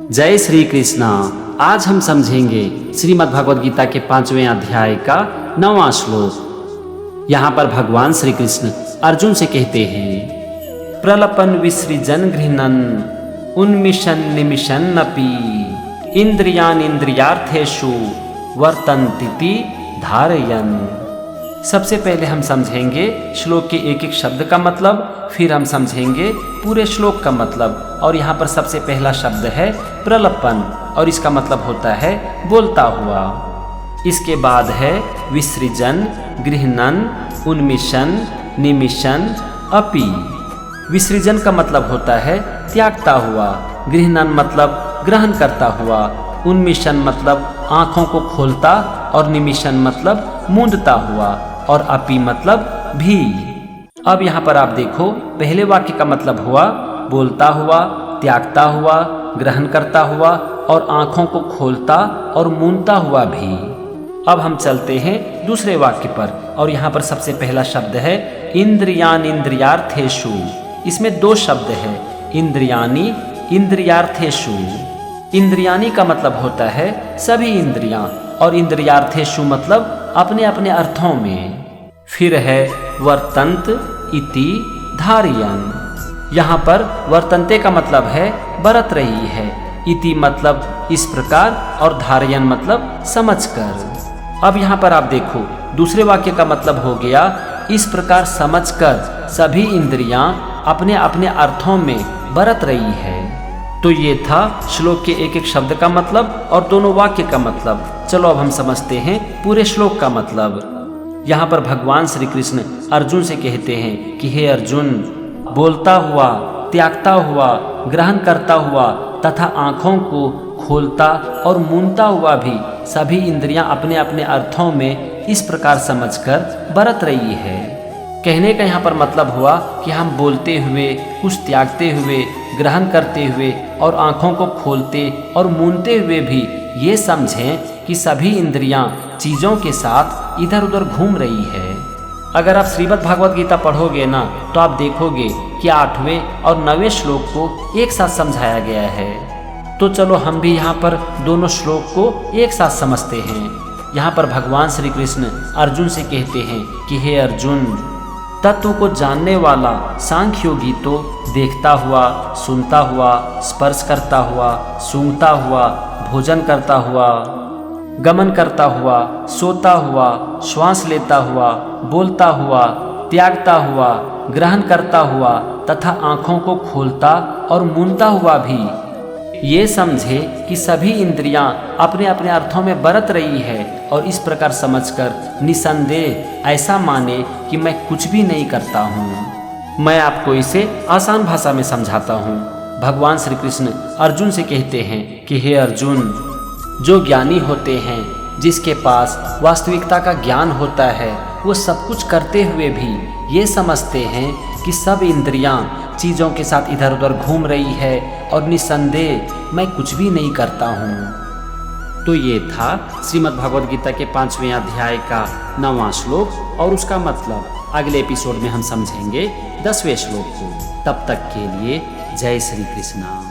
जय श्री कृष्णा। आज हम समझेंगे श्रीमद् भगवद गीता के 5वें अध्याय का 9वां श्लोक। यहाँ पर भगवान श्री कृष्ण अर्जुन से कहते हैं, प्रलपन विसृजन गृह्णन् उन्मिषन् निमिषन्नपि इंद्रियान् इंद्रियार्थेषु वर्तन्तीति धारयन्। सबसे पहले हम समझेंगे श्लोक के एक एक शब्द का मतलब, फिर हम समझेंगे पूरे श्लोक का मतलब। और यहाँ पर सबसे पहला शब्द है प्रलपन और इसका मतलब होता है बोलता हुआ। इसके बाद है विसृजन, गृह्णन्, उन्मिषन्, निमिषन्, अपि। विसृजन का मतलब होता है त्यागता हुआ, गृह्णन् मतलब ग्रहण करता हुआ, उन्मिषन् मतलब आँखों को खोलता और निमिषन् मतलब मूंदता हुआ और अपि मतलब भी। अब यहाँ पर आप देखो, पहले वाक्य का मतलब हुआ बोलता हुआ, त्यागता हुआ, ग्रहण करता हुआ और आँखों को खोलता और मूंदता हुआ भी। अब हम चलते हैं दूसरे वाक्य पर और यहाँ पर सबसे पहला शब्द है इंद्रियान इंद्रियार्थेषु। इसमें दो शब्द है, इंद्रियानी इंद्रियार्थेषु। इंद्रियानी का मतलब होता है सभी इंद्रियां और इंद्रियार्थेषु मतलब अपने अपने अर्थों में। फिर है वर्तन्त इति धारयन्। यहाँ पर वर्तन्ते का मतलब है बरत रही है, इति मतलब इस प्रकार और धारयन् मतलब समझकर। अब यहाँ पर आप देखो, दूसरे वाक्य का मतलब हो गया इस प्रकार समझकर सभी इंद्रियां अपने अपने अर्थों में बरत रही है। तो ये था श्लोक के एक एक शब्द का मतलब और दोनों वाक्य का मतलब। चलो अब हम समझते हैं पूरे श्लोक का मतलब। यहाँ पर भगवान श्री कृष्ण अर्जुन से कहते हैं कि हे अर्जुन, बोलता हुआ, त्यागता हुआ, ग्रहण करता हुआ तथा आँखों को खोलता और मूंदता हुआ भी सभी इंद्रियां अपने अपने अर्थों में इस प्रकार समझकर बरत रही है। कहने का यहाँ पर मतलब हुआ कि हम बोलते हुए, कुछ त्यागते हुए, ग्रहण करते हुए और आँखों को खोलते और मूंदते हुए भी ये समझें कि सभी इंद्रियां चीज़ों के साथ इधर उधर घूम रही है। अगर आप श्रीमद् भागवत गीता पढ़ोगे ना तो आप देखोगे कि 8वें और 9वें श्लोक को एक साथ समझाया गया है। तो चलो हम भी यहाँ पर दोनों श्लोक को एक साथ समझते हैं। यहाँ पर भगवान श्री कृष्ण अर्जुन से कहते हैं कि हे अर्जुन, तत्व को जानने वाला सांख्य योगी तो देखता हुआ, सुनता हुआ, स्पर्श करता हुआ, सूंघता हुआ, भोजन करता हुआ, गमन करता हुआ, सोता हुआ, श्वास लेता हुआ, बोलता हुआ, त्यागता हुआ, ग्रहण करता हुआ तथा आँखों को खोलता और मूंदता हुआ भी ये समझे कि सभी इंद्रियां अपने अपने अर्थों में बरत रही है और इस प्रकार समझकर निसंदेह ऐसा माने कि मैं कुछ भी नहीं करता हूँ। मैं आपको इसे आसान भाषा में समझाता हूँ। भगवान श्री कृष्ण अर्जुन से कहते हैं कि हे अर्जुन, जो ज्ञानी होते हैं, जिसके पास वास्तविकता का ज्ञान होता है, वो सब कुछ करते हुए भी ये समझते हैं कि सब इंद्रियां चीज़ों के साथ इधर उधर घूम रही है और निसंदेह मैं कुछ भी नहीं करता हूँ। तो ये था श्रीमद् भगवद गीता के 5वें अध्याय का 9वां श्लोक और उसका मतलब। अगले एपिसोड में हम समझेंगे 10वें श्लोक को। तब तक के लिए जय श्री कृष्णा।